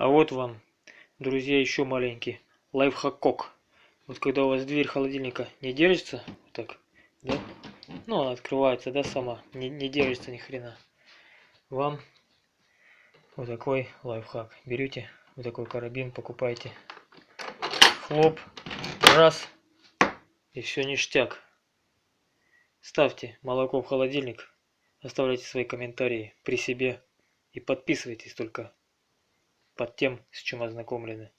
А вот вам, друзья, еще маленький лайфхак. Вот когда у вас дверь холодильника не держится, вот так, да? Ну, она открывается, да, сама, не держится ни хрена. Вам вот такой лайфхак. Берете вот такой карабин, покупайте. Хлоп, раз, и все ништяк. Ставьте молоко в холодильник, оставляйте свои комментарии при себе и подписывайтесь только под тем, с чем ознакомлены.